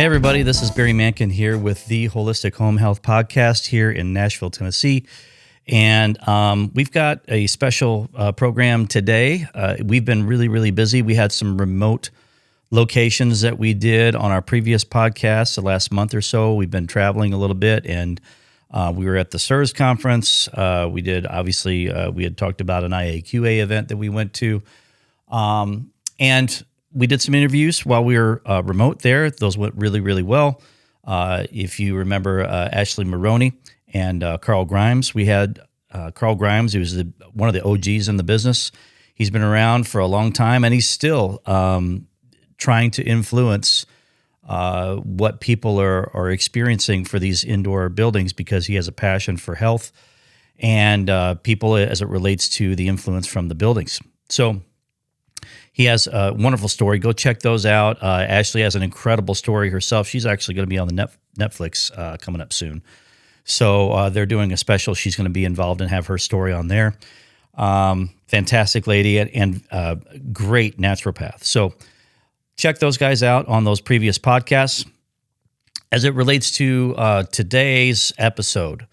Hey everybody, this is Barry Mankin here with the Holistic Home Health Podcast here in Nashville, Tennessee. And we've got a special program today. We've been really busy. We had some remote locations that we did on our previous podcast the last month or so. We've been traveling a little bit, and we were at the SIRS conference. We had talked about an IAQA event that we went to. And we did some interviews while we were remote there. Those went really well. If you remember Ashley Maroney and Carl Grimes, we had Carl Grimes, who was one of the OGs in the business. He's been around for a long time, and he's still trying to influence what people are experiencing for these indoor buildings, because he has a passion for health and people as it relates to the influence from the buildings. So he has a wonderful story. Go check those out. Ashley has an incredible story herself. She's actually going to be on the Netflix coming up soon. So they're doing a special. She's going to be involved and have her story on there. Fantastic lady and great naturopath. So check those guys out on those previous podcasts. As it relates to today's episode,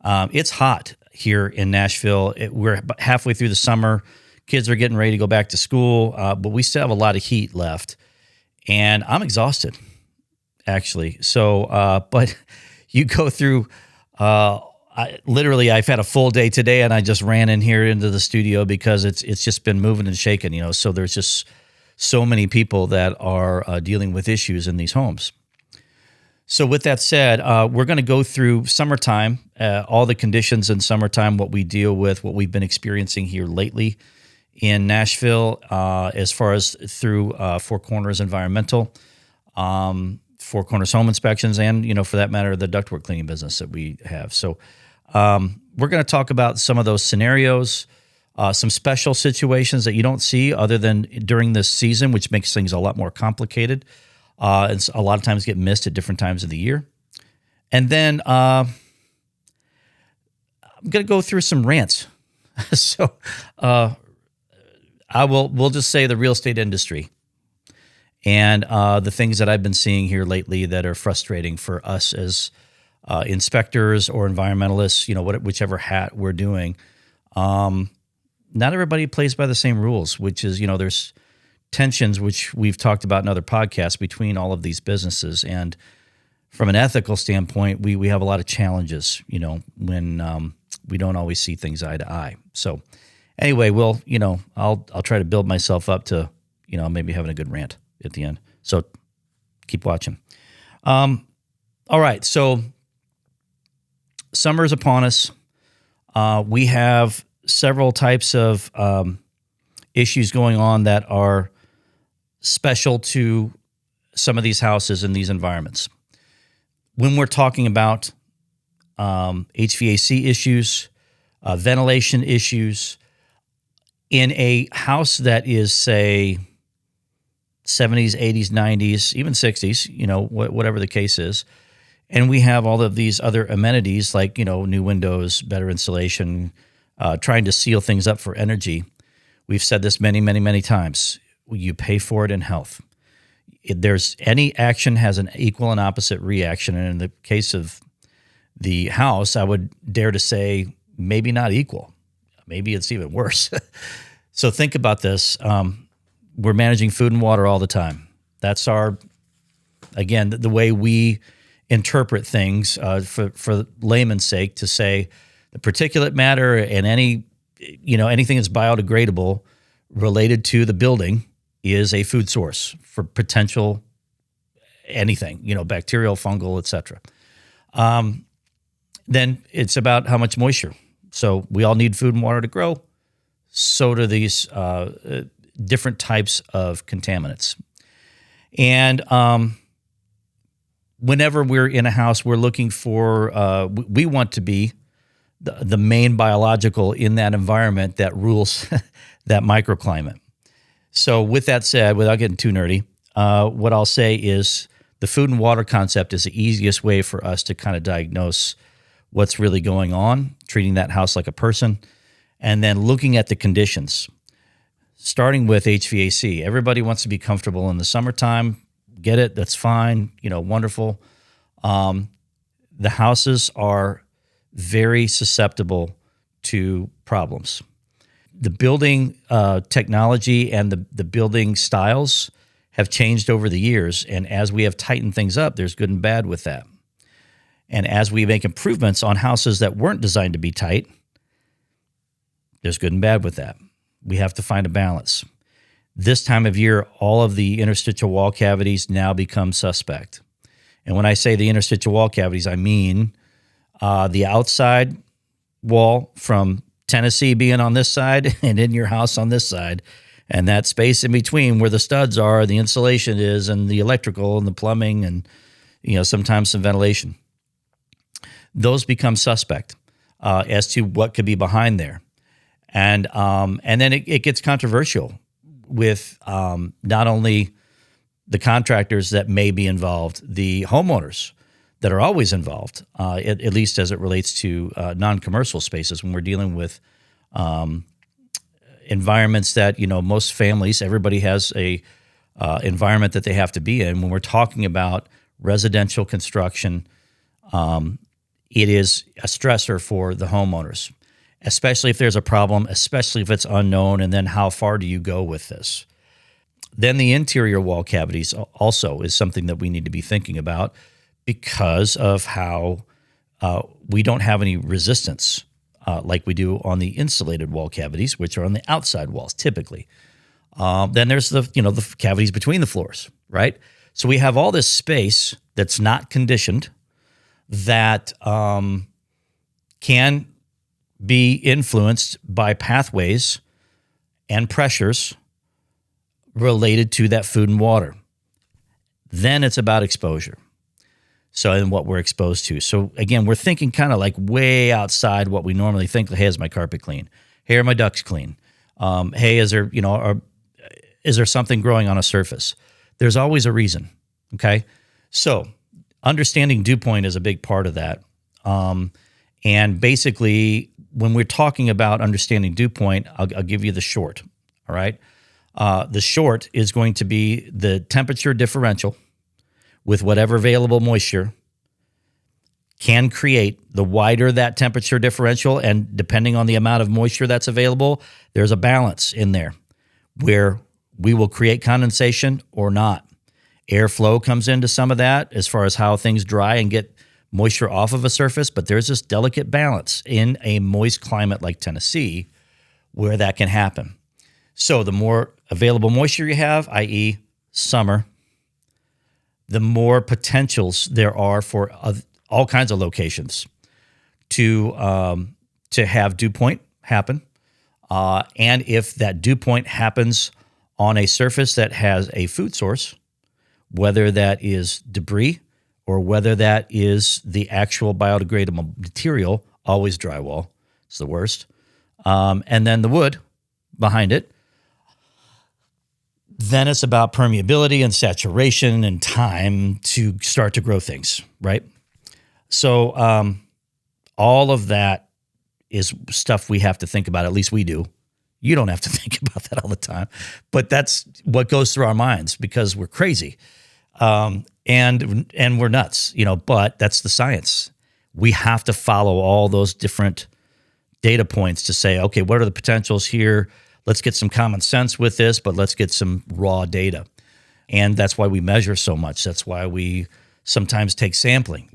it's hot here in Nashville. We're halfway through the summer. Kids are getting ready to go back to school, but we still have a lot of heat left, and I'm exhausted, actually. So, but you go through, I've had a full day today, and I just ran in here into the studio because it's just been moving and shaking, so there's just so many people that are dealing with issues in these homes. So with that said, we're going to go through summertime, all the conditions in summertime, what we deal with, what we've been experiencing here lately in Nashville, as far as through Four Corners Environmental, Four Corners Home Inspections, and, for that matter, the ductwork cleaning business that we have. So we're going to talk about some of those scenarios, some special situations that you don't see other than during this season, which makes things a lot more complicated. And a lot of times get missed at different times of the year. And then I'm going to go through some rants. So we'll just say the real estate industry and the things that I've been seeing here lately that are frustrating for us as inspectors or environmentalists, whichever hat we're doing. Not everybody plays by the same rules, which is, there's tensions, which we've talked about in other podcasts, between all of these businesses. And from an ethical standpoint, we have a lot of challenges, when we don't always see things eye to eye. So anyway, I'll try to build myself up to, maybe having a good rant at the end. So keep watching. All right. So summer's upon us. We have several types of issues going on that are special to some of these houses and these environments. When we're talking about HVAC issues, ventilation issues, in a house that is, say, 70s, 80s, 90s, even 60s, whatever the case is, and we have all of these other amenities like, new windows, better insulation, trying to seal things up for energy. We've said this many times. You pay for it in health. Any action has an equal and opposite reaction, and in the case of the house, I would dare to say maybe not equal. Maybe it's even worse. So think about this. We're managing food and water all the time. That's the way we interpret things for layman's sake, to say the particulate matter and anything that's biodegradable related to the building is a food source for potential anything, bacterial, fungal, etc. Then it's about how much moisture. So we all need food and water to grow. So do these different types of contaminants. And whenever we're in a house, we're looking for, we want to be the main biological in that environment that rules that microclimate. So with that said, without getting too nerdy, what I'll say is the food and water concept is the easiest way for us to kind of diagnose what's really going on, treating that house like a person, and then looking at the conditions, starting with HVAC. Everybody wants to be comfortable in the summertime. get it. That's fine. Wonderful. The houses are very susceptible to problems. The building technology and the building styles have changed over the years. And as we have tightened things up, there's good and bad with that. And as we make improvements on houses that weren't designed to be tight, there's good and bad with that. We have to find a balance. This time of year, all of the interstitial wall cavities now become suspect. And when I say the interstitial wall cavities, I mean the outside wall from Tennessee being on this side and in your house on this side, and that space in between where the studs are, the insulation is, and the electrical and the plumbing and sometimes some ventilation. Those become suspect as to what could be behind there. And then it gets controversial with not only the contractors that may be involved, the homeowners that are always involved, at least as it relates to non-commercial spaces when we're dealing with environments that, most families, everybody has a environment that they have to be in. When we're talking about residential construction, it is a stressor for the homeowners, especially if there's a problem, especially if it's unknown, and then how far do you go with this? Then the interior wall cavities also is something that we need to be thinking about because of how we don't have any resistance like we do on the insulated wall cavities, which are on the outside walls typically. Then there's the cavities between the floors, right? So we have all this space that's not conditioned that can be influenced by pathways and pressures related to that food and water. Then it's about exposure. So, and what we're exposed to. So again, we're thinking kind of like way outside what we normally think. Hey, is my carpet clean? Hey, are my ducts clean? Hey, is there something growing on a surface? There's always a reason. Okay. So understanding dew point is a big part of that. And basically, when we're talking about understanding dew point, I'll give you the short. All right. The short is going to be the temperature differential with whatever available moisture can create. The wider that temperature differential, and depending on the amount of moisture that's available, there's a balance in there where we will create condensation or not. Airflow comes into some of that as far as how things dry and get moisture off of a surface, but there's this delicate balance in a moist climate like Tennessee where that can happen. So the more available moisture you have, i.e. summer, the more potentials there are for all kinds of locations to have dew point happen. And if that dew point happens on a surface that has a food source, whether that is debris or whether that is the actual biodegradable material, always drywall, it's the worst, and then the wood behind it, then it's about permeability and saturation and time to start to grow things, right? So all of that is stuff we have to think about. At least we do. You don't have to think about that all the time, but that's what goes through our minds because we're crazy and we're nuts, but that's the science. We have to follow all those different data points to say, okay, what are the potentials here? Let's get some common sense with this, but let's get some raw data. And that's why we measure so much. That's why we sometimes take sampling,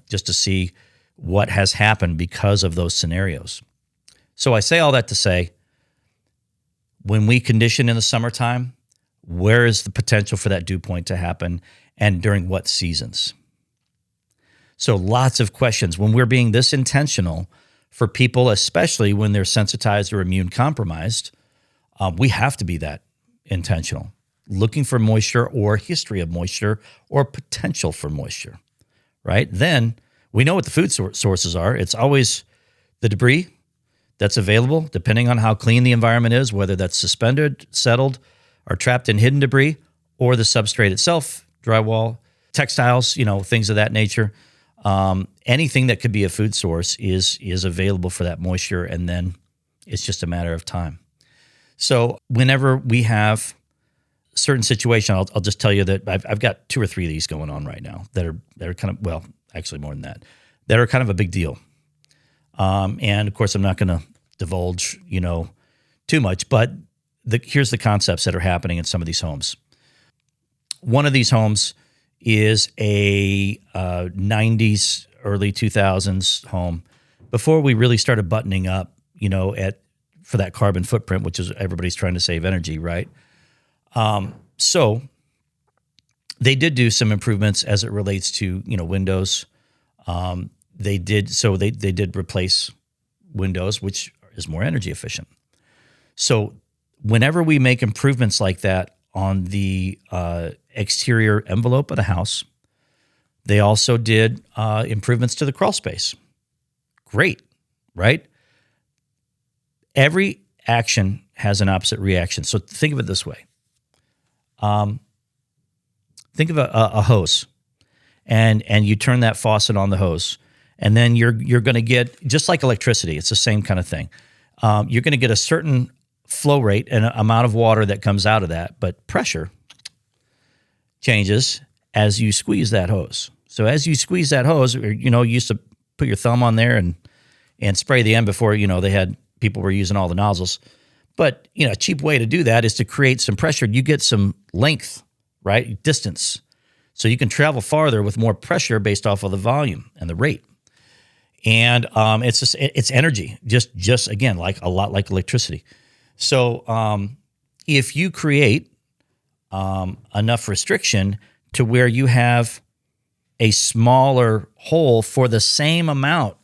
just to see what has happened because of those scenarios. So I say all that to say, when we condition in the summertime, where is the potential for that dew point to happen and during what seasons? So lots of questions. When we're being this intentional for people, especially when they're sensitized or immune compromised, we have to be that intentional, looking for moisture or history of moisture or potential for moisture, right? Then we know what the food sources are. It's always the debris that's available, depending on how clean the environment is, whether that's suspended, settled, or trapped in hidden debris, or the substrate itself, drywall, textiles, things of that nature. Anything that could be a food source is available for that moisture, and then it's just a matter of time. So whenever we have certain situation, I'll just tell you that I've got 2 or 3 of these going on right now that are kind of, well, actually more than that are kind of a big deal. And of course, I'm not going to divulge, too much, but here's the concepts that are happening in some of these homes. One of these homes is a 90s, early 2000s home before we really started buttoning up, for that carbon footprint, which is everybody's trying to save energy, right? So they did do some improvements as it relates to, windows. They did replace windows, which is more energy efficient. So whenever we make improvements like that on the exterior envelope of the house, they also did improvements to the crawl space. Great, right? Every action has an opposite reaction. So think of it this way. Think of a hose, and you turn that faucet on the hose, and then you're going to get, just like electricity, it's the same kind of thing. You're going to get a certain flow rate and amount of water that comes out of that, but pressure changes as you squeeze that hose. So as you squeeze that hose, you used to put your thumb on there and spray the end before, people were using all the nozzles. But, a cheap way to do that is to create some pressure. You get some length, right? Distance. So you can travel farther with more pressure based off of the volume and the rate. And it's energy, just again, like a lot like electricity. So if you create enough restriction to where you have a smaller hole for the same amount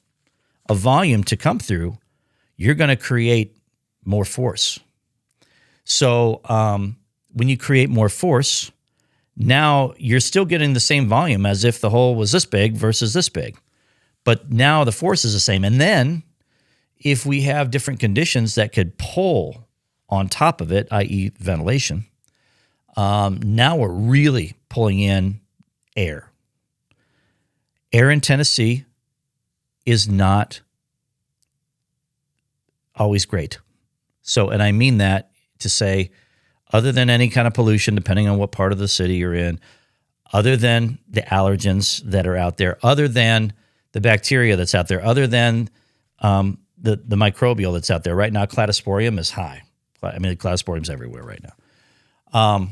of volume to come through, you're going to create more force. So when you create more force, now you're still getting the same volume as if the hole was this big versus this big. But now the force is the same. And then if we have different conditions that could pull on top of it, i.e. ventilation, now we're really pulling in air. Air in Tennessee is not always great. So, and I mean that to say, other than any kind of pollution, depending on what part of the city you're in, other than the allergens that are out there, other than the bacteria that's out there, other than the microbial that's out there. Right now, cladosporium is high. I mean, cladosporium's everywhere right now.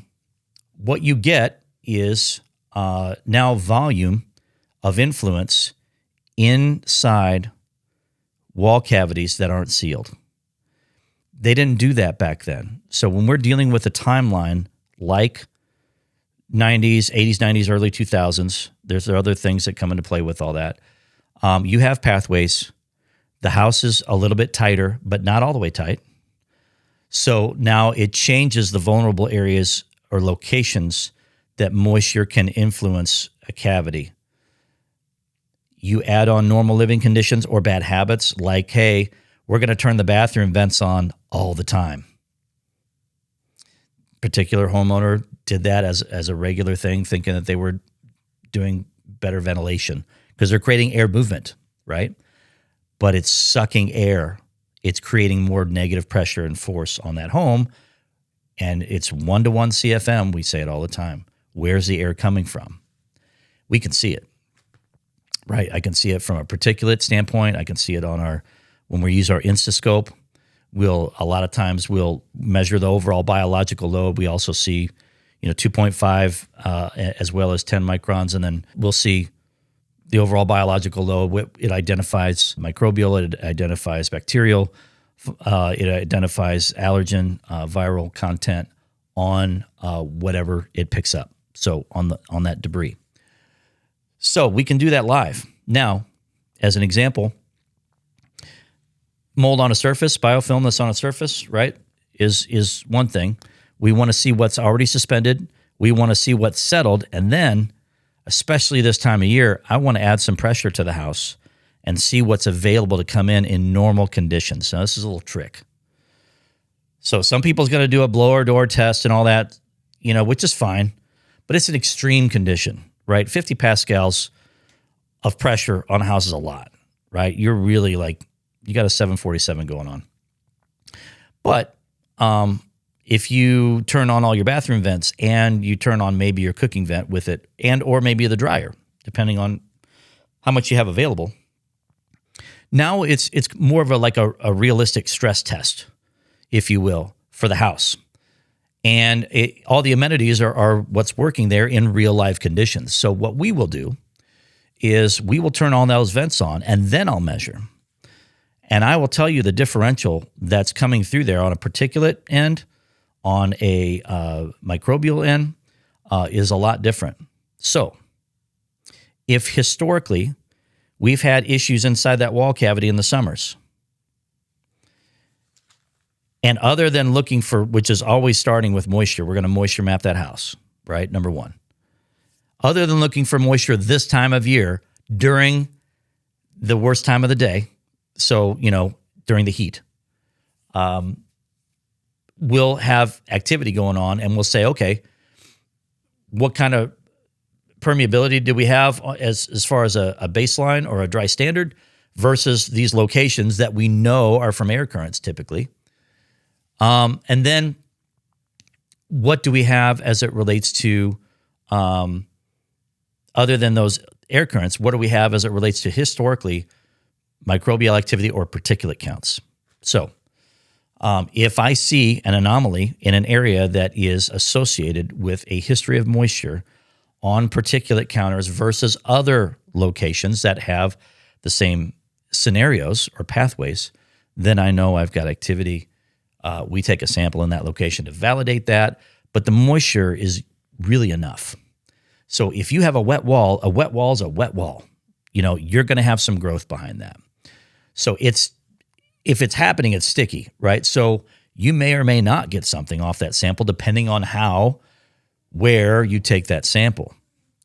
What you get is now volume of influence inside wall cavities that aren't sealed. They didn't do that back then. So when we're dealing with a timeline like 90s, 80s, 90s, early 2000s, there's other things that come into play with all that. You have pathways. The house is a little bit tighter, but not all the way tight. So now it changes the vulnerable areas or locations that moisture can influence a cavity. You add on normal living conditions or bad habits like, hey, we're going to turn the bathroom vents on all the time. Particular homeowner did that as a regular thing, thinking that they were doing better ventilation because they're creating air movement, right? But it's sucking air. It's creating more negative pressure and force on that home. And it's 1-to-1 CFM. We say it all the time. Where's the air coming from? We can see it, right? I can see it from a particulate standpoint. I can see it on when we use our Instascope. A lot of times we'll measure the overall biological load. We also see, 2.5 as well as 10 microns. And then we'll see the overall biological load. It identifies microbial, it identifies bacterial, it identifies allergen, viral content on whatever it picks up. So on that debris. So we can do that live. Now, as an example, mold on a surface, biofilm that's on a surface, right, is one thing. We want to see what's already suspended. We want to see what's settled. And then, especially this time of year, I want to add some pressure to the house and see what's available to come in normal conditions. Now, this is a little trick. So some people's going to do a blower door test and all that, which is fine, but it's an extreme condition, right? 50 pascals of pressure on a house is a lot, right? You're really you got a 747 going on. But if you turn on all your bathroom vents and you turn on maybe your cooking vent with it, and or maybe the dryer, depending on how much you have available. Now it's more of a realistic stress test, if you will, for the house. And all the amenities are what's working there in real life conditions. So what we will do is we will turn all those vents on, and then I'll measure. And I will tell you the differential that's coming through there on a particulate end, on a microbial end, is a lot different. So if historically we've had issues inside that wall cavity in the summers, and other than looking for, which is always starting with moisture, we're going to moisture map that house, right? Number one. Other than looking for moisture this time of year during the worst time of the day, so, during the heat, we'll have activity going on, and we'll say, okay, what kind of permeability do we have as far as a baseline or a dry standard versus these locations that we know are from air currents typically? And then what do we have as it relates to, other than those air currents, what do we have as it relates to historically microbial activity or particulate counts? So if I see an anomaly in an area that is associated with a history of moisture on particulate counters versus other locations that have the same scenarios or pathways, then I know I've got activity. We take a sample in that location to validate that, but the moisture is really enough. So if you have a wet wall is a wet wall. You're going to have some growth behind that. So if it's happening, it's sticky, right? So you may or may not get something off that sample depending on where you take that sample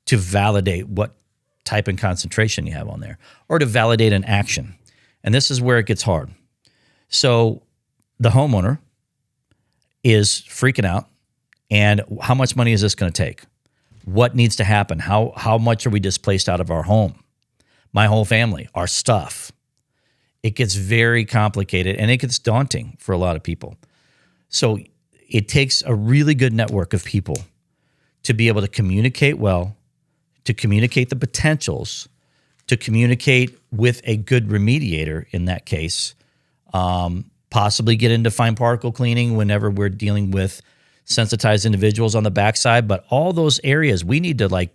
to validate what type and concentration you have on there, or to validate an action. And this is where it gets hard. So the homeowner is freaking out, and how much money is this going to take? What needs to happen? How much are we displaced out of our home? My whole family, our stuff. It gets very complicated, and it gets daunting for a lot of people. So it takes a really good network of people to be able to communicate well, to communicate the potentials, to communicate with a good remediator in that case, possibly get into fine particle cleaning whenever we're dealing with sensitized individuals on the backside. But all those areas, we need to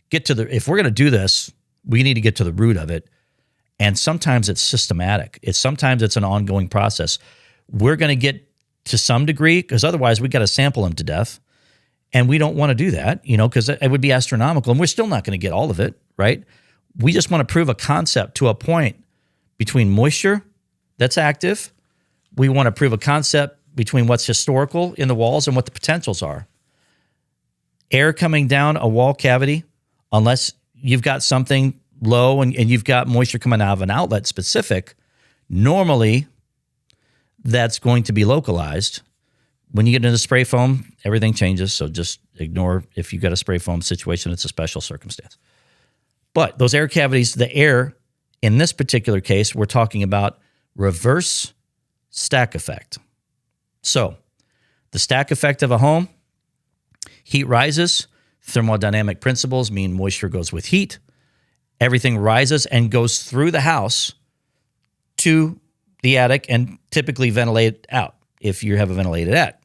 get to if we're going to do this, we need to get to the root of it. And sometimes it's systematic. Sometimes it's an ongoing process. We're going to get to some degree, because otherwise we got to sample them to death. And we don't want to do that, because it would be astronomical. And we're still not going to get all of it, right? We just want to prove a concept to a point between moisture that's active. We want to prove a concept between what's historical in the walls and what the potentials are. Air coming down a wall cavity, unless you've got something low and you've got moisture coming out of an outlet specific, normally that's going to be localized. When you get into spray foam, everything changes, so just ignore if you've got a spray foam situation. It's a special circumstance. But those air cavities, the air, in this particular case, we're talking about reverse stack effect. So the stack effect of a home, heat rises, thermodynamic principles mean moisture goes with heat. Everything rises and goes through the house to the attic and typically ventilate out if you have a ventilated attic.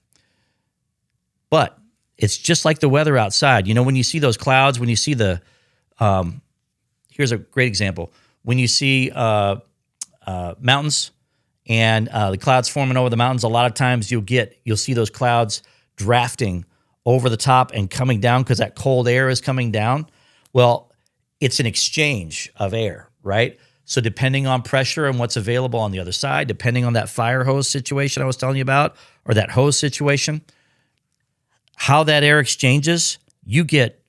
But it's just like the weather outside. When you see those clouds, when you see here's a great example. When you see mountains and the clouds forming over the mountains, a lot of times you'll see those clouds drafting over the top and coming down because that cold air is coming down. Well, it's an exchange of air, right? So depending on pressure and what's available on the other side, depending on that fire hose situation I was telling you about, or that hose situation, how that air exchanges, you get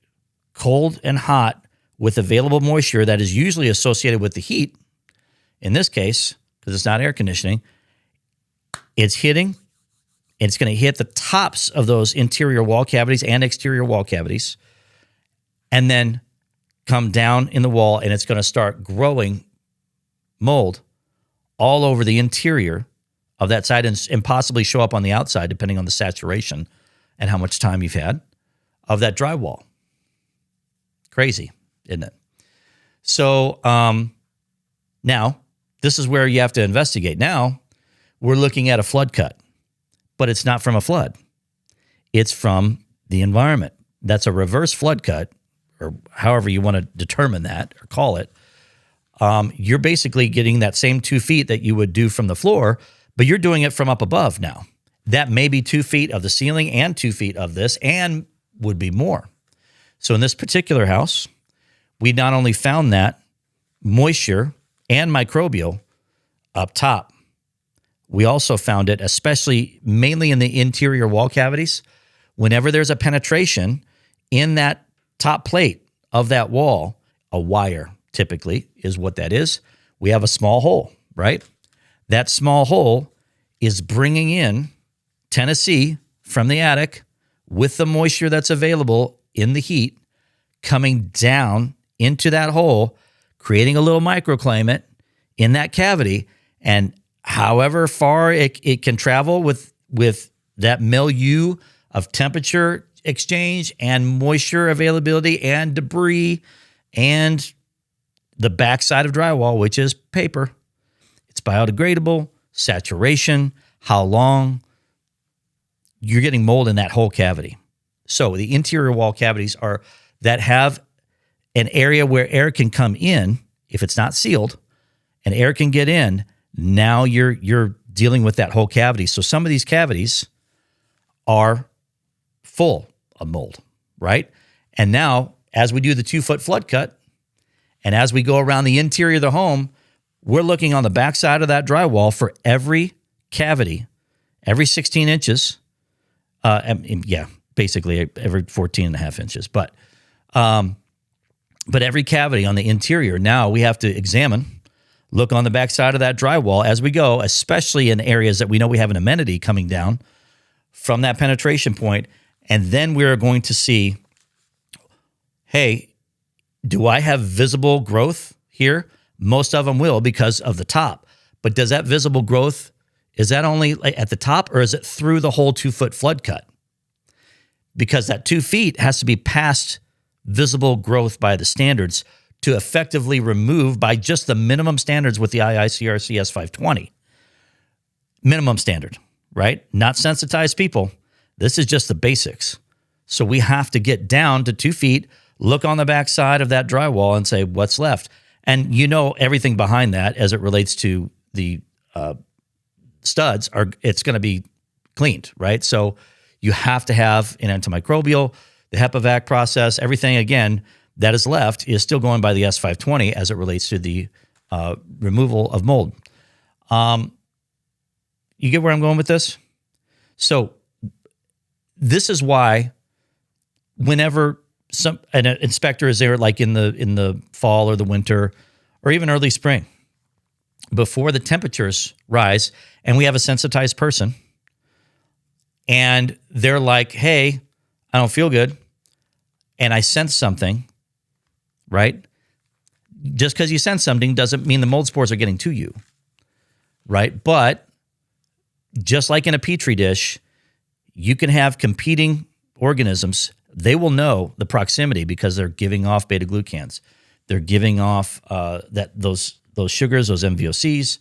cold and hot with available moisture that is usually associated with the heat. In this case, because it's not air conditioning, it's going to hit the tops of those interior wall cavities and exterior wall cavities, and then come down in the wall, and it's going to start growing mold all over the interior of that side and possibly show up on the outside, depending on the saturation and how much time you've had of that drywall. Crazy, isn't it? So now this is where you have to investigate. Now we're looking at a flood cut, but it's not from a flood. It's from the environment. That's a reverse flood cut, or however you want to determine that or call it. You're basically getting that same 2 feet that you would do from the floor, but you're doing it from up above now. That may be 2 feet of the ceiling and 2 feet of this, and would be more. So in this particular house, we not only found that moisture and microbial up top, we also found it, especially mainly in the interior wall cavities. Whenever there's a penetration in that top plate of that wall, a wire typically is what that is. We have a small hole, right? That small hole is bringing in Tennessee from the attic with the moisture that's available in the heat, coming down into that hole, creating a little microclimate in that cavity. And however far it can travel with that milieu of temperature exchange and moisture availability and debris and the backside of drywall, which is paper. It's biodegradable, saturation, how long. You're getting mold in that whole cavity. So the interior wall cavities are that have an area where air can come in if it's not sealed, and air can get in. Now you're dealing with that whole cavity. So some of these cavities are full of mold, right? And now as we do the 2-foot flood cut, and as we go around the interior of the home, we're looking on the backside of that drywall for every cavity, every 16 inches. Basically every 14 and a half inches. But every cavity on the interior, now we have to examine, look on the backside of that drywall as we go, especially in areas that we know we have an amenity coming down from that penetration point. And then we're going to see, hey, do I have visible growth here? Most of them will because of the top. But does that visible growth, is that only at the top, or is it through the whole 2-foot flood cut? Because that 2 feet has to be past visible growth by the standards to effectively remove by just the minimum standards with the IICRC S520. Minimum standard, right? Not sensitized people. This is just the basics. So we have to get down to 2 feet, look on the backside of that drywall and say, what's left? And you know everything behind that as it relates to the studs, it's going to be cleaned, right? So you have to have an antimicrobial, the HEPA-vac process, everything, again, that is left is still going by the S520 as it relates to the removal of mold. You get where I'm going with this? So this is why whenever an inspector is there, like in the fall or the winter or even early spring, before the temperatures rise, and we have a sensitized person, and they're like, hey, I don't feel good, and I sense something, right? Just because you sense something doesn't mean the mold spores are getting to you, right? But just like in a Petri dish, you can have competing organisms. They will know the proximity because they're giving off beta-glucans. They're giving off those sugars, those MVOCs.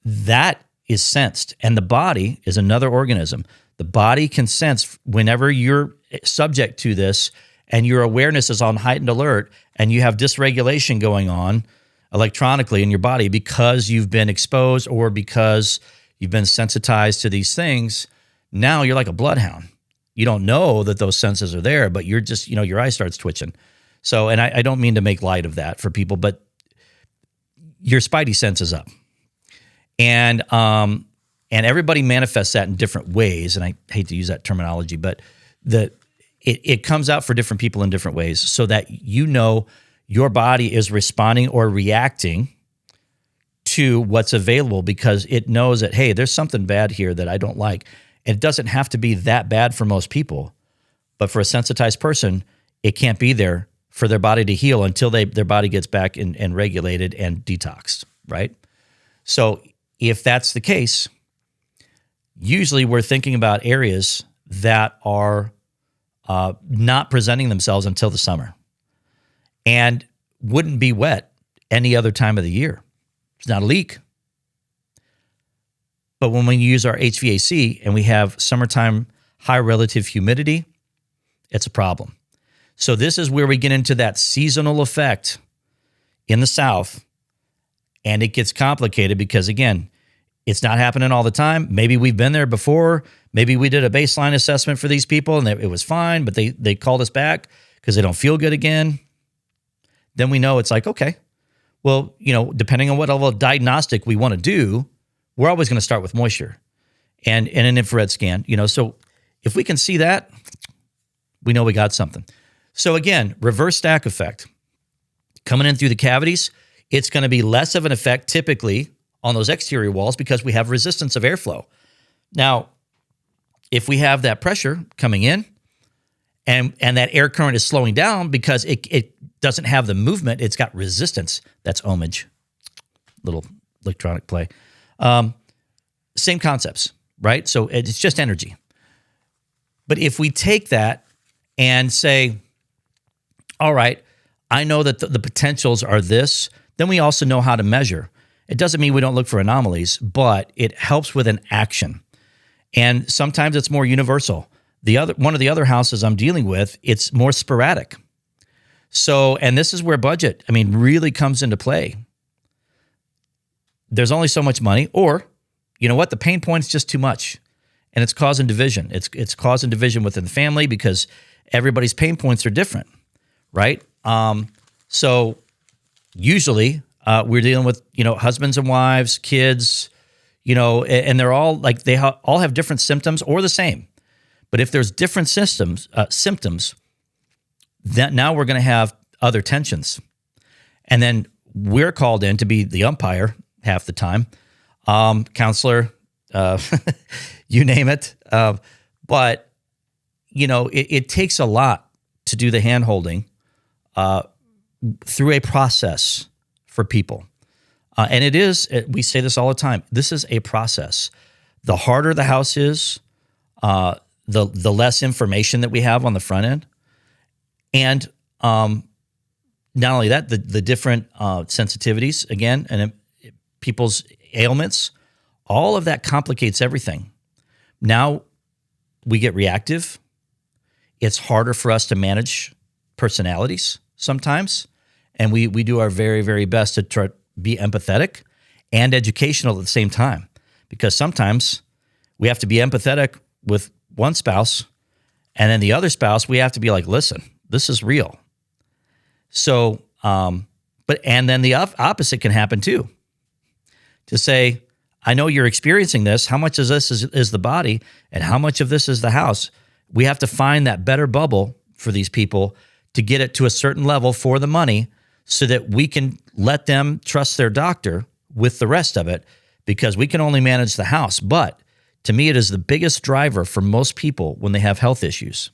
That is sensed. And the body is another organism. The body can sense whenever you're subject to this and your awareness is on heightened alert and you have dysregulation going on electronically in your body because you've been exposed or because you've been sensitized to these things. Now you're like a bloodhound. You don't know that those senses are there, but you're just, your eye starts twitching. So, and I don't mean to make light of that for people, but your spidey sense is up. And everybody manifests that in different ways. And I hate to use that terminology, but it comes out for different people in different ways so that your body is responding or reacting to what's available because it knows that, hey, there's something bad here that I don't like. It doesn't have to be that bad for most people, but for a sensitized person, it can't be there for their body to heal until their body gets back and regulated and detoxed, right? So if that's the case, usually we're thinking about areas that are not presenting themselves until the summer and wouldn't be wet any other time of the year. It's not a leak. But when we use our HVAC and we have summertime high relative humidity, it's a problem. So this is where we get into that seasonal effect in the South, and it gets complicated because, again, it's not happening all the time. Maybe we've been there before. Maybe we did a baseline assessment for these people and it was fine, but they called us back because they don't feel good again. Then we know it's like, okay, well, depending on what level of diagnostic we want to do, we're always going to start with moisture and an infrared scan. So if we can see that, we know we got something. So again, reverse stack effect. Coming in through the cavities, it's going to be less of an effect typically on those exterior walls because we have resistance of airflow. Now, if we have that pressure coming in and that air current is slowing down because it doesn't have the movement, it's got resistance. That's ohmage. Little electronic play. Same concepts, right? So it's just energy. But if we take that and say, all right, I know that the potentials are this, then we also know how to measure. It doesn't mean we don't look for anomalies, but it helps with an action. And sometimes it's more universal. One of the other houses I'm dealing with, it's more sporadic. So, and this is where budget, really comes into play. There's only so much money, or you know what, the pain point's just too much, and it's causing division. It's causing division within the family because everybody's pain points are different, right? So usually we're dealing with husbands and wives, kids, and they're all like all have different symptoms or the same. But if there's different symptoms, that now we're going to have other tensions, and then we're called in to be the umpire half the time, counselor, you name it. But it takes a lot to do the hand-holding through a process for people. And it is, we say this all the time, this is a process. The harder the house is, the less information that we have on the front end. And not only that, the different sensitivities, again, and people's ailments, all of that complicates everything. Now we get reactive. It's harder for us to manage personalities sometimes. And we do our very, very best to try to be empathetic and educational at the same time. Because sometimes we have to be empathetic with one spouse, and then the other spouse, we have to be like, listen, this is real. So, and then the opposite can happen too. To say, I know you're experiencing this. How much of this is the body, and how much of this is the house? We have to find that better bubble for these people to get it to a certain level for the money so that we can let them trust their doctor with the rest of it, because we can only manage the house. But to me, it is the biggest driver for most people when they have health issues.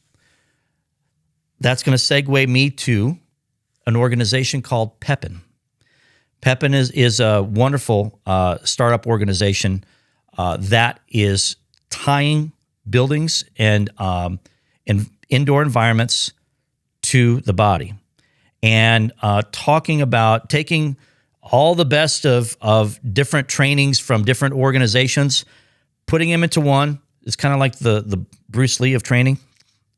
That's going to segue me to an organization called Pepin. Pepin is a wonderful startup organization that is tying buildings and indoor environments to the body, and talking about taking all the best of different trainings from different organizations, putting them into one. It's kind of like the Bruce Lee of training.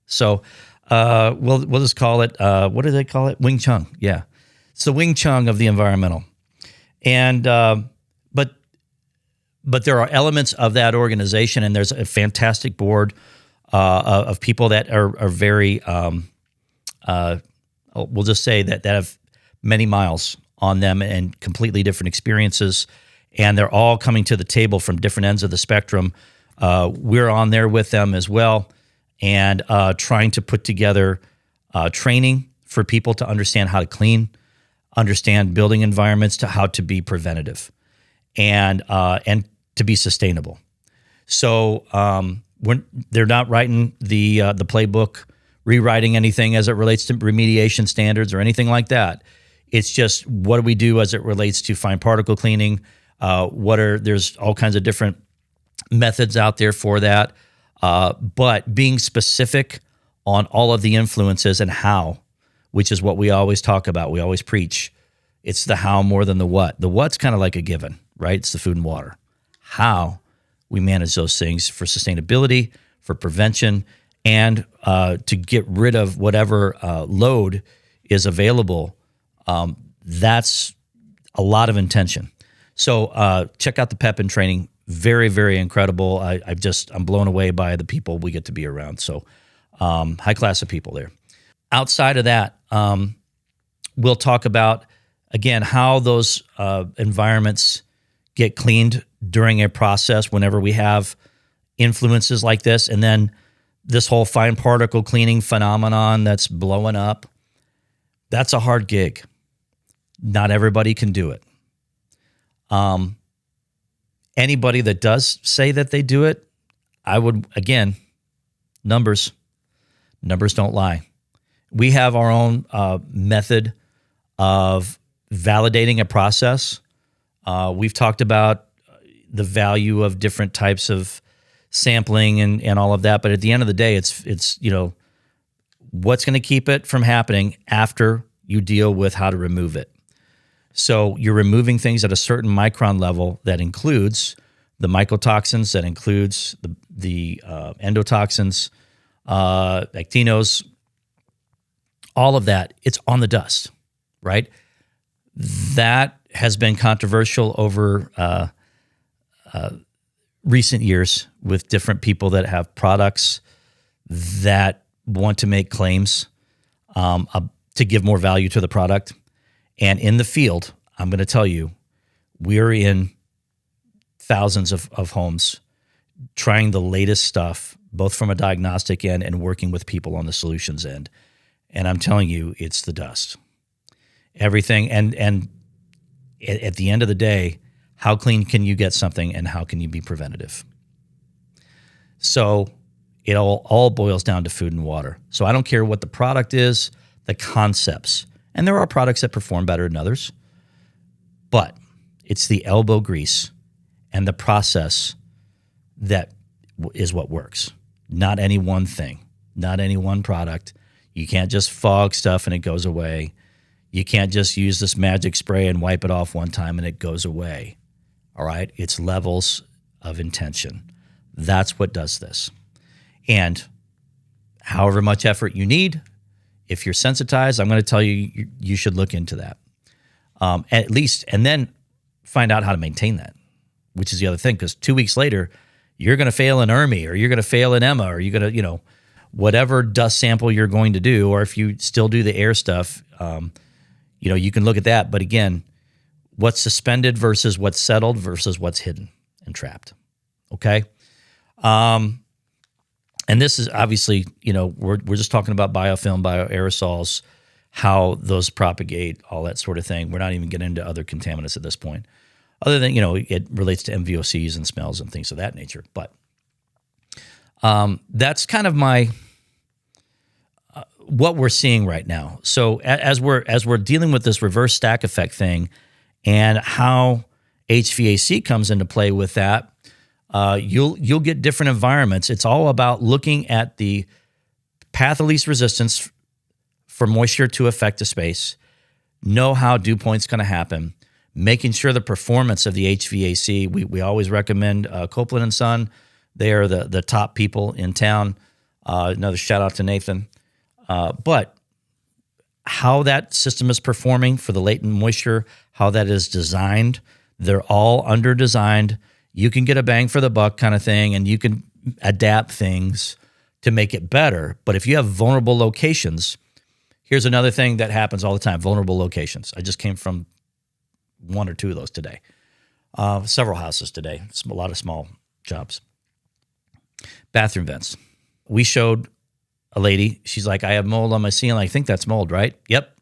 So we'll just call it, what do they call it? Wing Chun. Yeah. It's the Wing Chun of the environmental. And but there are elements of that organization, and there's a fantastic board of people that are very, we'll just say that have many miles on them and completely different experiences, and they're all coming to the table from different ends of the spectrum. We're on there with them as well, and trying to put together training for people to understand how to clean, understand building environments, to how to be preventative, and to be sustainable. So they're not writing the playbook, rewriting anything as it relates to remediation standards or anything like that. It's just, what do we do as it relates to fine particle cleaning? There's all kinds of different methods out there for that. But being specific on all of the influences and how, which is what we always talk about, we always preach. It's the how more than the what. The what's kind of like a given, right? It's the food and water. How we manage those things for sustainability, for prevention, and to get rid of whatever load is available. That's a lot of intention. So check out the PEP and training. Very, very incredible. I'm blown away by the people we get to be around. So high class of people there. Outside of that, we'll talk about, again, how those environments get cleaned during a process whenever we have influences like this. And then this whole fine particle cleaning phenomenon that's blowing up. That's a hard gig. Not everybody can do it. Anybody that does say that they do it, I would, again, numbers don't lie. We have our own method of validating a process. We've talked about the value of different types of sampling and all of that, but at the end of the day, it's what's going to keep it from happening after you deal with how to remove it. So you're removing things at a certain micron level that includes the mycotoxins, that includes the endotoxins, actinos, all of that. It's on the dust, right? That has been controversial over recent years with different people that have products that want to make claims to give more value to the product. And in the field, I'm going to tell you, we're in thousands of homes trying the latest stuff, both from a diagnostic end and working with people on the solutions end. And I'm telling you, it's the dust. Everything. And at the end of the day, how clean can you get something and how can you be preventative? So it all boils down to food and water. So I don't care what the product is, the concepts. And there are products that perform better than others, but it's the elbow grease and the process that is what works. Not any one thing, not any one product. You can't just fog stuff and it goes away. You can't just use this magic spray and wipe it off one time and it goes away. All right? It's levels of intention. That's what does this. And however much effort you need, if you're sensitized, I'm going to tell you, you should look into that. At least, and then find out how to maintain that, which is the other thing, because 2 weeks later, you're going to fail an ERMI, or you're going to fail an EMA, or you're going to, whatever dust sample you're going to do, or if you still do the air stuff, you can look at that. But again, what's suspended versus what's settled versus what's hidden and trapped. Okay? And this is obviously, we're just talking about biofilm, bioaerosols, how those propagate, all that sort of thing. We're not even getting into other contaminants at this point, other than, it relates to MVOCs and smells and things of that nature. But that's kind of what we're seeing right now. So as we're dealing with this reverse stack effect thing and how HVAC comes into play with that, you'll get different environments. It's all about looking at the path of least resistance for moisture to affect the space, know how dew point's going to happen, making sure the performance of the HVAC. We always recommend Copeland and Son. They are the top people in town. Another shout out to Nathan. But how that system is performing for the latent moisture, how that is designed, they're all under designed. You can get a bang for the buck kind of thing, and you can adapt things to make it better. But if you have vulnerable locations, here's another thing that happens all the time, vulnerable locations. I just came from one or two of those today. Several houses today, a lot of small jobs. Bathroom vents. We showed a lady, she's like, I have mold on my ceiling. I think that's mold, right? Yep,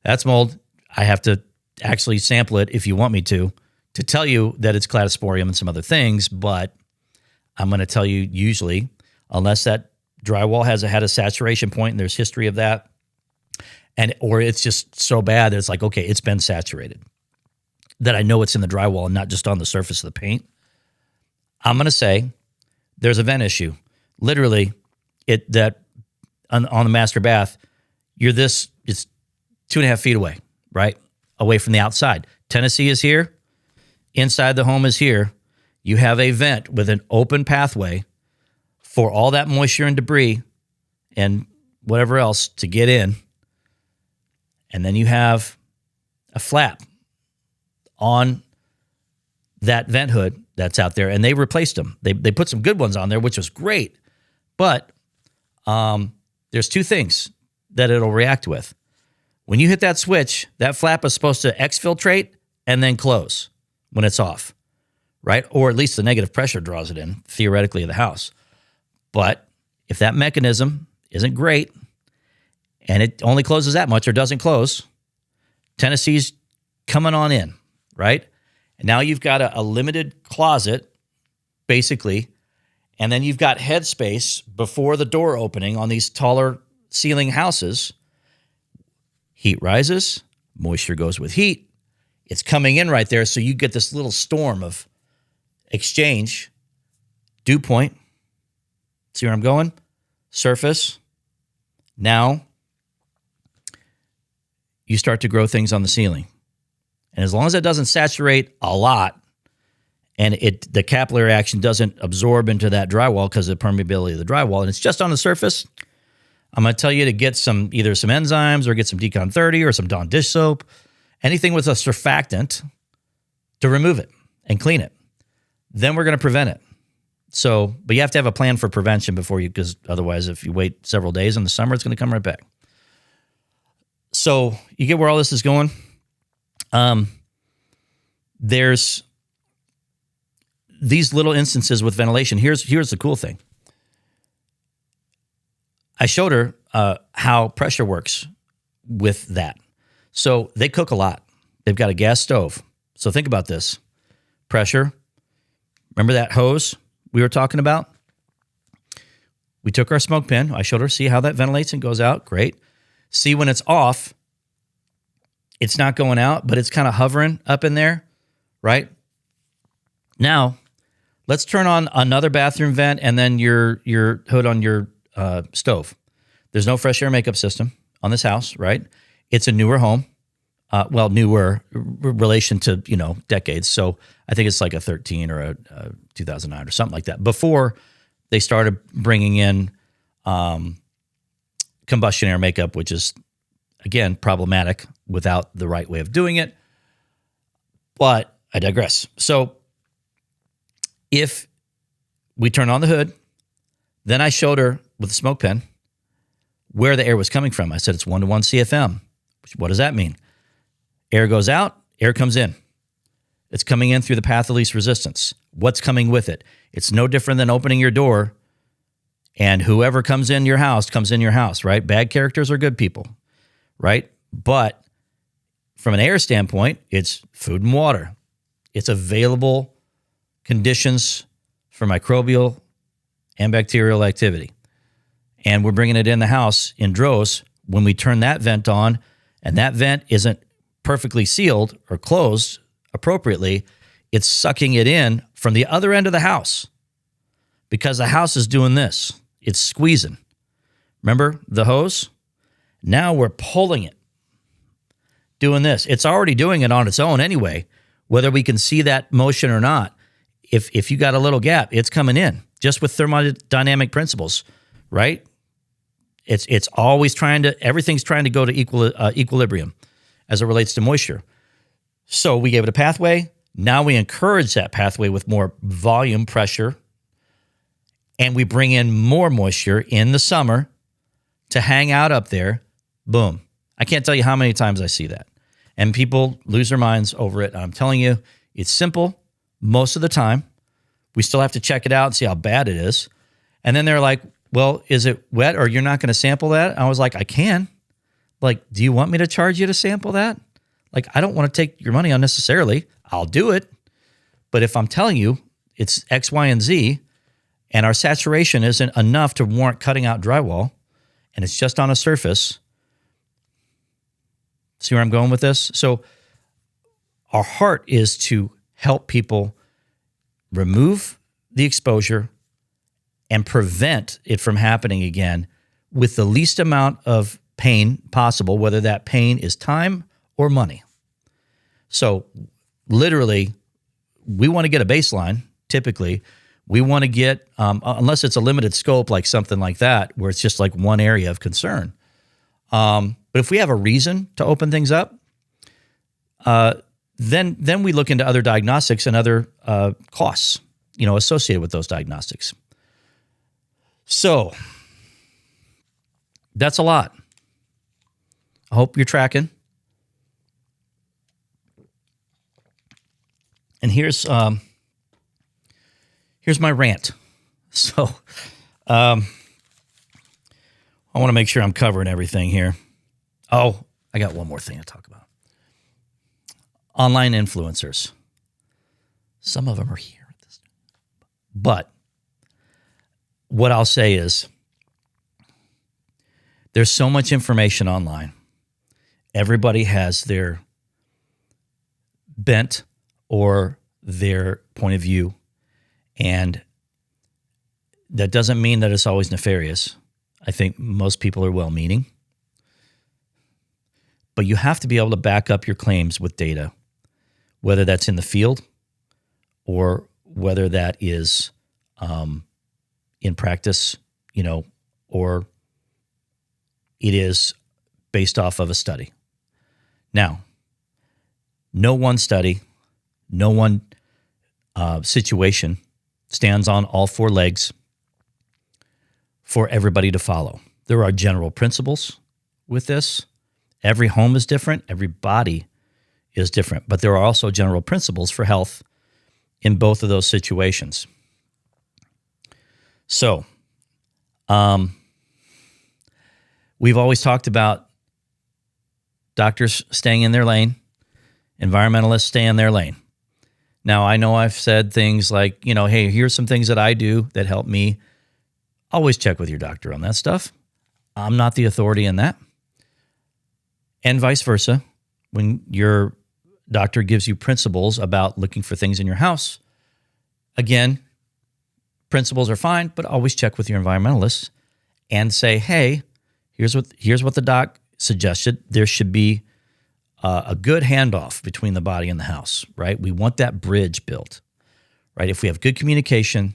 that's mold. I have to actually sample it if you want me to tell you that it's cladosporium and some other things, but I'm going to tell you usually, unless that drywall has had a saturation point and there's history of that, or it's just so bad that it's like, okay, it's been saturated, that I know it's in the drywall and not just on the surface of the paint, I'm going to say there's a vent issue. Literally, on the master bath, it's 2.5 feet away, right? Away from the outside. Tennessee is here. Inside the home is here. You have a vent with an open pathway for all that moisture and debris and whatever else to get in. And then you have a flap on that vent hood that's out there, and they replaced them. They put some good ones on there, which was great. But there's two things that it'll react with. When you hit that switch, that flap is supposed to exfiltrate and then close when it's off, right? Or at least the negative pressure draws it in, theoretically, of the house. But if that mechanism isn't great and it only closes that much or doesn't close, Tennessee's coming on in, right? And now you've got a limited closet, basically, and then you've got headspace before the door opening on these taller ceiling houses. Heat rises, moisture goes with heat. It's coming in right there, so you get this little storm of exchange. Dew point. See where I'm going? Surface. Now you start to grow things on the ceiling. And as long as it doesn't saturate a lot and the capillary action doesn't absorb into that drywall because of the permeability of the drywall, and it's just on the surface, I'm going to tell you to get either some enzymes or get some Decon 30 or some Dawn dish soap, anything with a surfactant to remove it and clean it. Then we're going to prevent it. So, but you have to have a plan for prevention because otherwise if you wait several days in the summer, it's going to come right back. So you get where all this is going? There's these little instances with ventilation. Here's the cool thing. I showed her how pressure works with that. So they cook a lot. They've got a gas stove. So think about this. Pressure. Remember that hose we were talking about? We took our smoke pen. I showed her, see how that ventilates and goes out. Great. See when it's off, it's not going out, but it's kind of hovering up in there, right? Now, let's turn on another bathroom vent and then your hood on your stove. There's no fresh air makeup system on this house, right? It's a newer home. Newer relation to, decades. So I think it's like a 13 or a 2009 or something like that. Before they started bringing in combustion air makeup, which is, again, problematic without the right way of doing it. But I digress. So if we turn on the hood, then I showed her with the smoke pen where the air was coming from. I said it's 1-to-1 CFM. What does that mean? Air goes out, air comes in. It's coming in through the path of least resistance. What's coming with it? It's no different than opening your door and whoever comes in your house, right? Bad characters are good people, right? But from an air standpoint, it's food and water. It's available conditions for microbial and bacterial activity. And we're bringing it in the house in droves. When we turn that vent on and that vent isn't perfectly sealed or closed appropriately, it's sucking it in from the other end of the house because the house is doing this. It's squeezing. Remember the hose? Now we're pulling it, doing this. It's already doing it on its own anyway, whether we can see that motion or not. If you got a little gap, it's coming in just with thermodynamic principles, right? It's always everything's trying to go to equilibrium as it relates to moisture. So we gave it a pathway. Now we encourage that pathway with more volume pressure, and we bring in more moisture in the summer to hang out up there. Boom. I can't tell you how many times I see that. And people lose their minds over it. I'm telling you, it's simple most of the time. We still have to check it out and see how bad it is. And then they're like, well, is it wet or you're not going to sample that? I was like, I can. Like, do you want me to charge you to sample that? Like, I don't want to take your money unnecessarily. I'll do it. But if I'm telling you it's X, Y, and Z, and our saturation isn't enough to warrant cutting out drywall, and it's just on a surface, see where I'm going with this? So our heart is to help people remove the exposure and prevent it from happening again with the least amount of pain possible, whether that pain is time or money. So literally, we want to get a baseline. Typically, we want to get, unless it's a limited scope, like something like that, where it's just like one area of concern. But if we have a reason to open things up, then we look into other diagnostics and other costs, associated with those diagnostics. So that's a lot. I hope you're tracking. And here's my rant. So I want to make sure I'm covering everything here. Oh, I got one more thing to talk about. Online influencers. Some of them are here. But what I'll say is there's so much information online. Everybody has their bent or their point of view. And that doesn't mean that it's always nefarious. I think most people are well-meaning. But you have to be able to back up your claims with data, whether that's in the field or whether that is in practice, or it is based off of a study. Now, no one study, no one situation stands on all four legs for everybody to follow. There are general principles with this. Every home is different. Every body is different. But there are also general principles for health in both of those situations. So, we've always talked about doctors staying in their lane, environmentalists stay in their lane. Now, I know I've said things like, hey, here's some things that I do that help me. Always check with your doctor on that stuff. I'm not the authority in that. And vice versa. When your doctor gives you principles about looking for things in your house, again, principles are fine, but always check with your environmentalist and say, hey, here's what the doc suggested. There should be a good handoff between the body and the house, right? We want that bridge built, right? If we have good communication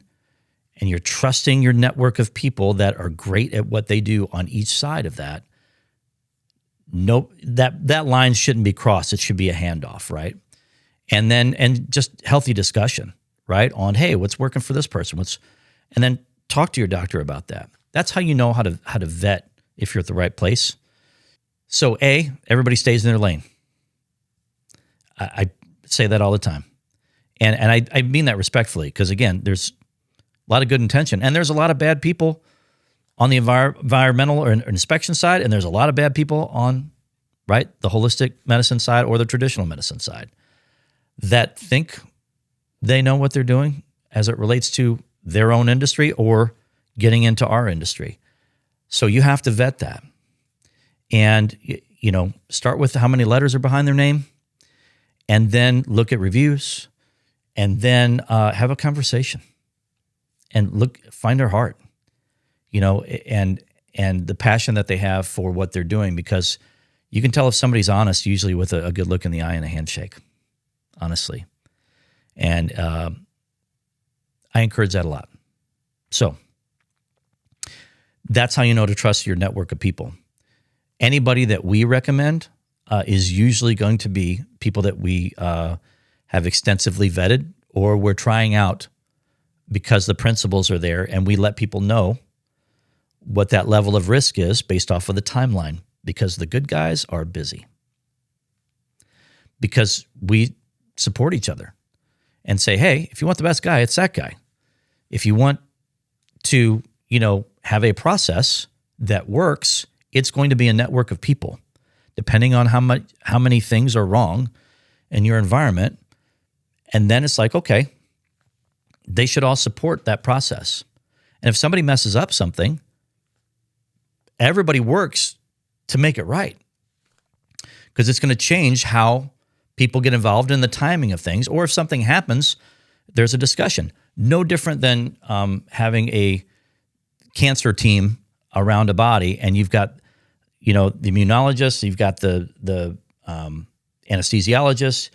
and you're trusting your network of people that are great at what they do on each side of that, that line shouldn't be crossed. It should be a handoff, right? And just healthy discussion, right? On, hey, what's working for this person? And then talk to your doctor about that. That's how you know how to vet if you're at the right place. So everybody stays in their lane. I say that all the time. And I mean that respectfully, because again, there's a lot of good intention and there's a lot of bad people on the environmental or inspection side, and there's a lot of bad people on, right, the holistic medicine side or the traditional medicine side that think they know what they're doing as it relates to their own industry or getting into our industry. So you have to vet that. And, start with how many letters are behind their name, and then look at reviews, and then have a conversation and find their heart, and the passion that they have for what they're doing, because you can tell if somebody's honest usually with a good look in the eye and a handshake, honestly. And I encourage that a lot. So that's how you know to trust your network of people. Anybody that we recommend is usually going to be people that we have extensively vetted or we're trying out because the principles are there, and we let people know what that level of risk is based off of the timeline, because the good guys are busy. Because we support each other and say, hey, if you want the best guy, it's that guy. If you want to, have a process that works, it's going to be a network of people. Depending on how many things are wrong in your environment. And then it's like, okay, they should all support that process. And if somebody messes up something, everybody works to make it right, because it's going to change how people get involved in the timing of things. Or if something happens there's a discussion. No different than having a cancer team around a body, and you've got, the immunologist, you've got the anesthesiologist,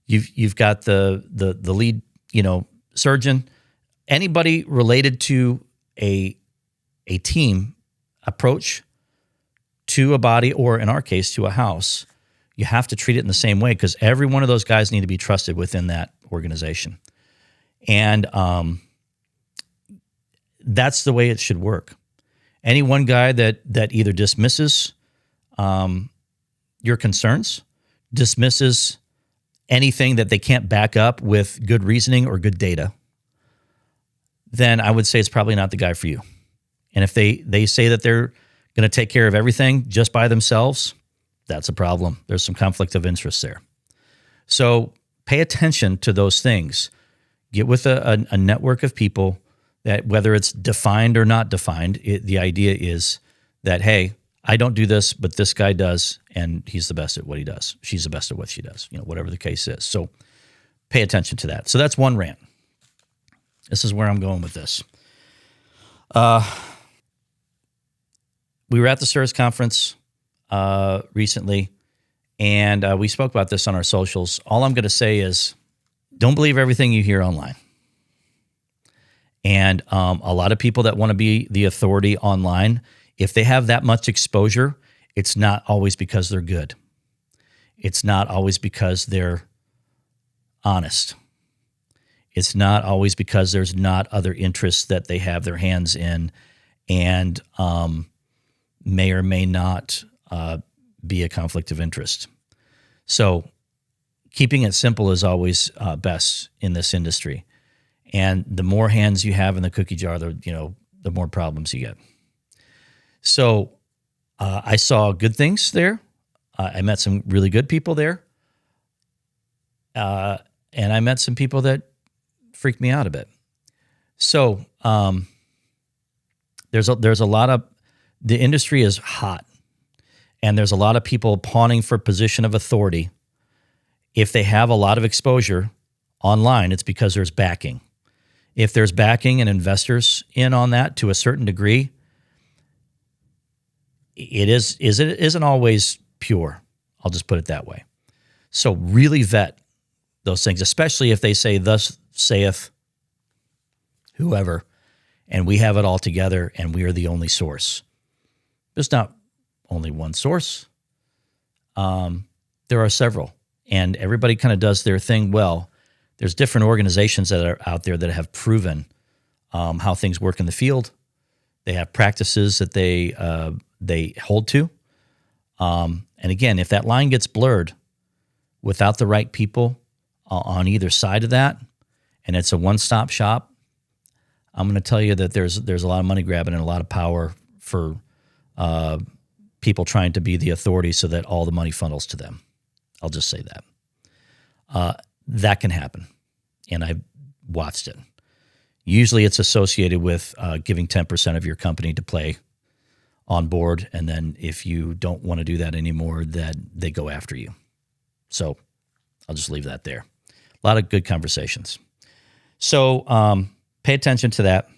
you've got the lead, surgeon. Anybody related to a team approach to a body, or in our case, to a house, you have to treat it in the same way, because every one of those guys need to be trusted within that organization. And that's the way it should work. Any one guy that either dismisses your concerns, dismisses anything that they can't back up with good reasoning or good data, then I would say it's probably not the guy for you. And if they say that they're going to take care of everything just by themselves, that's a problem. There's some conflict of interest there. So pay attention to those things. Get with a network of people that, whether it's defined or not defined, the idea is that, hey, I don't do this, but this guy does, and he's the best at what he does. She's the best at what she does, whatever the case is. So pay attention to that. So that's one rant. This is where I'm going with this. We were at the CERS conference recently, and we spoke about this on our socials. All I'm going to say is, don't believe everything you hear online. And a lot of people that want to be the authority online, if they have that much exposure, it's not always because they're good. It's not always because they're honest. It's not always because there's not other interests that they have their hands in, and may or may not be a conflict of interest. So keeping it simple is always best in this industry. And the more hands you have in the cookie jar, the more problems you get. So I saw good things there. I met some really good people there. And I met some people that freaked me out a bit. So there's a lot of, the industry is hot, and there's a lot of people pawning for position of authority. If they have a lot of exposure online, it's because there's backing. If there's backing and investors in on that to a certain degree, it isn't always pure. I'll just put it that way. So really vet those things, especially if they say, "Thus saith whoever," and we have it all together and we are the only source. There's not only one source. There are several, and everybody kind of does their thing well. There's different organizations that are out there that have proven how things work in the field. They have practices that they hold to. And again, if that line gets blurred without the right people on either side of that, and it's a one-stop shop, I'm going to tell you that there's a lot of money grabbing and a lot of power for people trying to be the authority so that all the money funnels to them. I'll just say that. That can happen, and I've watched it. Usually it's associated with giving 10% of your company to play on board, and then if you don't want to do that anymore, that they go after you. So I'll just leave that there. A lot of good conversations. So pay attention to that.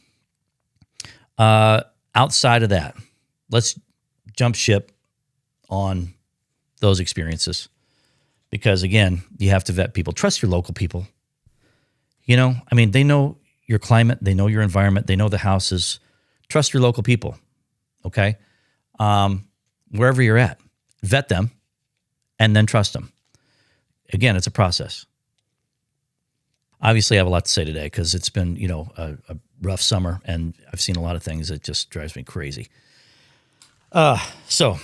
Outside of that, let's jump ship on those experiences, because again, you have to vet people. Trust your local people. They know your climate, they know your environment, they know the houses. Trust your local people, okay? Wherever you're at, vet them and then trust them. Again, it's a process. Obviously, I have a lot to say today because it's been, a rough summer, and I've seen a lot of things that just drives me crazy. So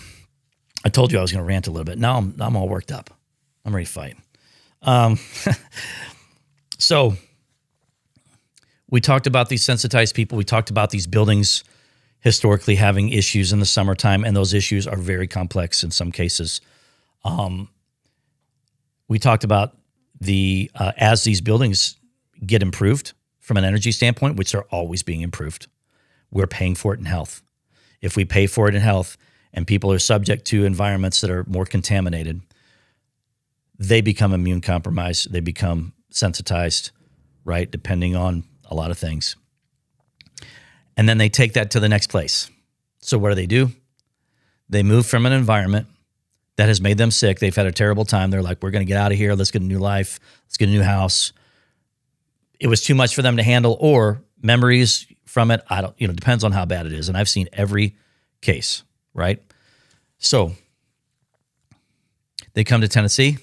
I told you I was going to rant a little bit. Now I'm all worked up. I'm ready to fight. So we talked about these sensitized people. We talked about these buildings historically having issues in the summertime, and those issues are very complex in some cases. We talked about as these buildings get improved from an energy standpoint, which are always being improved, we're paying for it in health. If we pay for it in health and people are subject to environments that are more contaminated, they become immune compromised, they become sensitized, right? Depending on a lot of things. And then they take that to the next place. So what do? They move from an environment that has made them sick. They've had a terrible time. They're like, we're going to get out of here. Let's get a new life. Let's get a new house. It was too much for them to handle, or memories from it. Depends on how bad it is. And I've seen every case, right? So they come to Tennessee,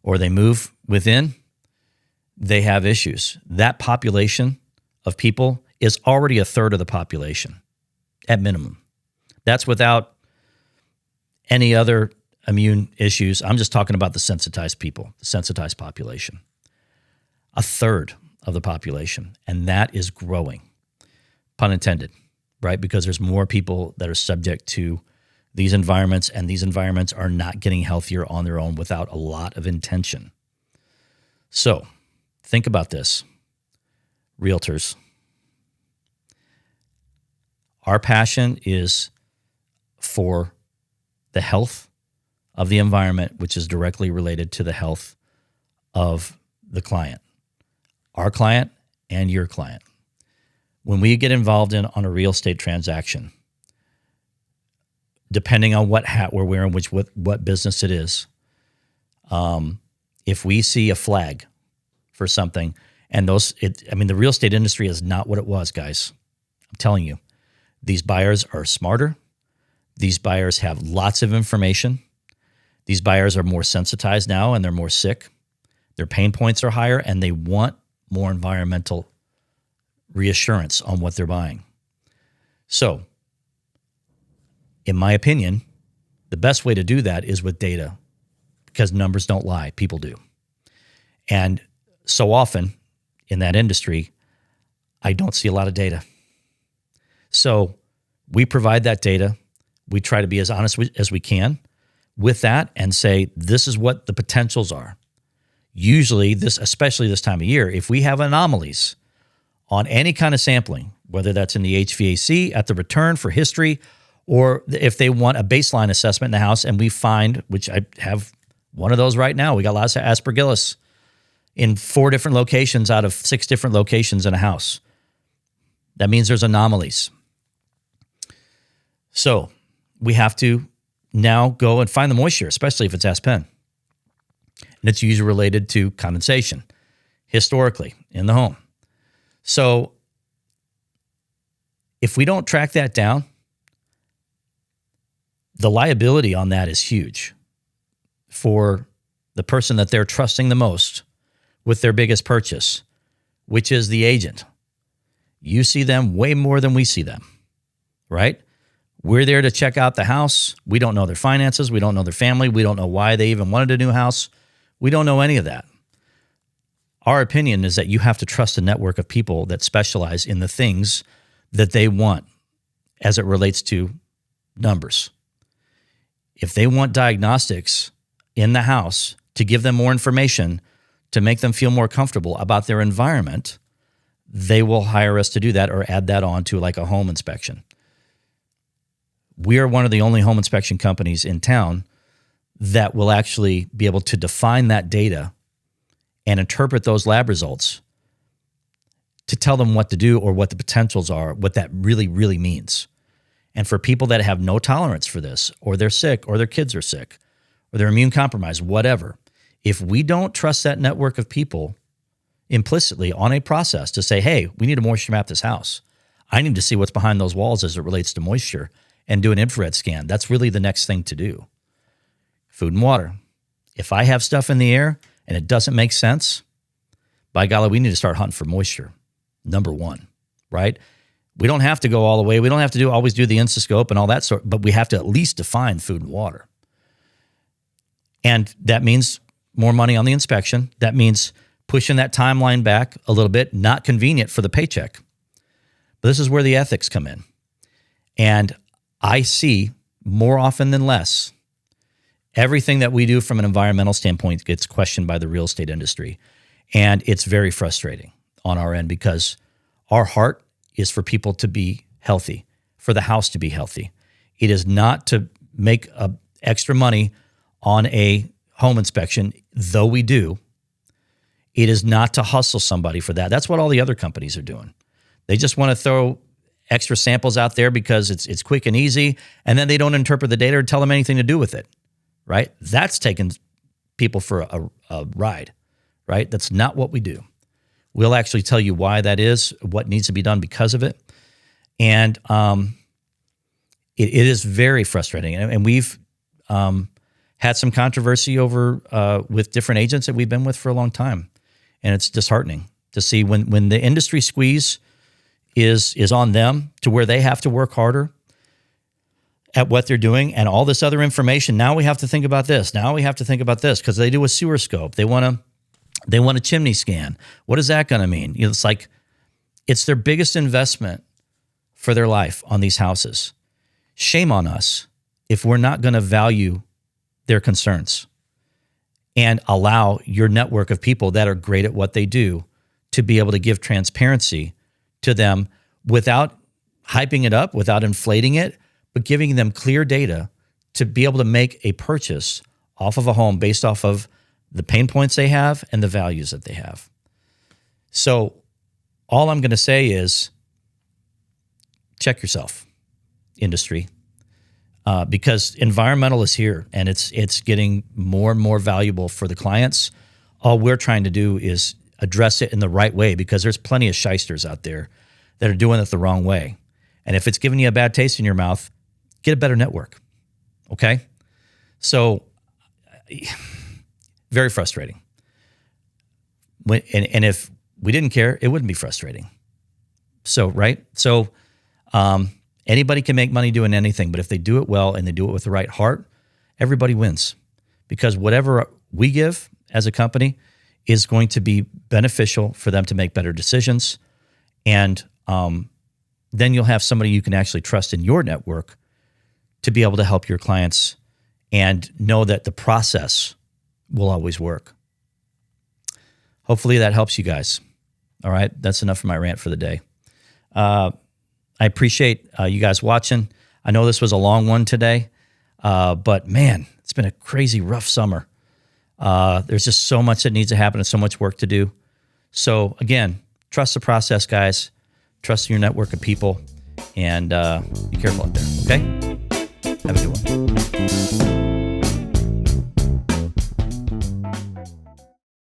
or they move within, they have issues. That population of people is already a third of the population at minimum. That's without any other immune issues. I'm just talking about the sensitized people, the sensitized population. A third of the population, and that is growing, pun intended, right? Because there's more people that are subject to these environments, and these environments are not getting healthier on their own without a lot of intention. So think about this, realtors. Our passion is for the health of the environment, which is directly related to the health of the client, our client and your client. When we get involved on a real estate transaction, depending on what hat we're wearing, what business it is, if we see a flag for something, and the real estate industry is not what it was, guys. I'm telling you, these buyers are smarter. These buyers have lots of information. These buyers are more sensitized now, and they're more sick. Their pain points are higher, and they want more environmental reassurance on what they're buying. So, in my opinion, the best way to do that is with data, because numbers don't lie, people do. And so often in that industry, I don't see a lot of data. So we provide that data. We try to be as honest as we can with that and say, this is what the potentials are. Usually, especially this time of year, if we have anomalies on any kind of sampling, whether that's in the HVAC, at the return for history, or if they want a baseline assessment in the house, and we find, which I have one of those right now, we got lots of aspergillus in 4 different locations out of 6 different locations in a house. That means there's anomalies. So we have to now go and find the moisture, especially if it's aspen. And it's usually related to condensation historically in the home. So if we don't track that down, the liability on that is huge for the person that they're trusting the most with their biggest purchase, which is the agent. You see them way more than we see them, right? We're there to check out the house. We don't know their finances. We don't know their family. We don't know why they even wanted a new house. We don't know any of that. Our opinion is that you have to trust a network of people that specialize in the things that they want as it relates to numbers. If they want diagnostics in the house to give them more information, to make them feel more comfortable about their environment, they will hire us to do that or add that on to like a home inspection. We are one of the only home inspection companies in town that will actually be able to define that data and interpret those lab results to tell them what to do or what the potentials are, what that really, really means. And for people that have no tolerance for this, or they're sick, or their kids are sick, or they're immune compromised, whatever, if we don't trust that network of people implicitly on a process to say, hey, we need to moisture map this house. I need to see what's behind those walls as it relates to moisture and do an infrared scan. That's really the next thing to do. Food and water. If I have stuff in the air and it doesn't make sense, by golly, we need to start hunting for moisture. Number one, right? We don't have to go all the way. We don't have to always do the instascope and all that sort, but we have to at least define food and water. And that means more money on the inspection. That means pushing that timeline back a little bit, not convenient for the paycheck. But this is where the ethics come in. And I see more often than less, everything that we do from an environmental standpoint gets questioned by the real estate industry. And it's very frustrating on our end because our heart is for people to be healthy, for the house to be healthy. It is not to make extra money on a home inspection, though we do. It is not to hustle somebody for that. That's what all the other companies are doing. They just want to throw extra samples out there because it's quick and easy, and then they don't interpret the data or tell them anything to do with it, right? That's taking people for a ride, right? That's not what we do. We'll actually tell you why that is, what needs to be done because of it. And it is very frustrating. And we've had some controversy over with different agents that we've been with for a long time. And it's disheartening to see when the industry squeeze is on them to where they have to work harder at what they're doing and all this other information. Now we have to think about this. Now we have to think about this because they do a sewer scope. They want a chimney scan. What is that going to mean? You know, it's like it's their biggest investment for their life on these houses. Shame on us if we're not going to value their concerns and allow your network of people that are great at what they do to be able to give transparency to them without hyping it up, without inflating it, but giving them clear data to be able to make a purchase off of a home based off of the pain points they have and the values that they have. So all I'm going to say is check yourself, industry, because environmental is here and it's getting more and more valuable for the clients. All we're trying to do is address it in the right way because there's plenty of shysters out there that are doing it the wrong way. And if it's giving you a bad taste in your mouth, get a better network, okay? So very frustrating. And if we didn't care, it wouldn't be frustrating. So, right? So anybody can make money doing anything, but if they do it well and they do it with the right heart, everybody wins. Because whatever we give as a company is going to be beneficial for them to make better decisions. And then you'll have somebody you can actually trust in your network to be able to help your clients and know that the process will always work. Hopefully that helps you guys. All right, that's enough for my rant for the day. I appreciate you guys watching. I know this was a long one today, but man, it's been a crazy rough summer. There's just so much that needs to happen and so much work to do. So again, trust the process, guys. Trust in your network of people, and be careful out there, okay? Have a good one.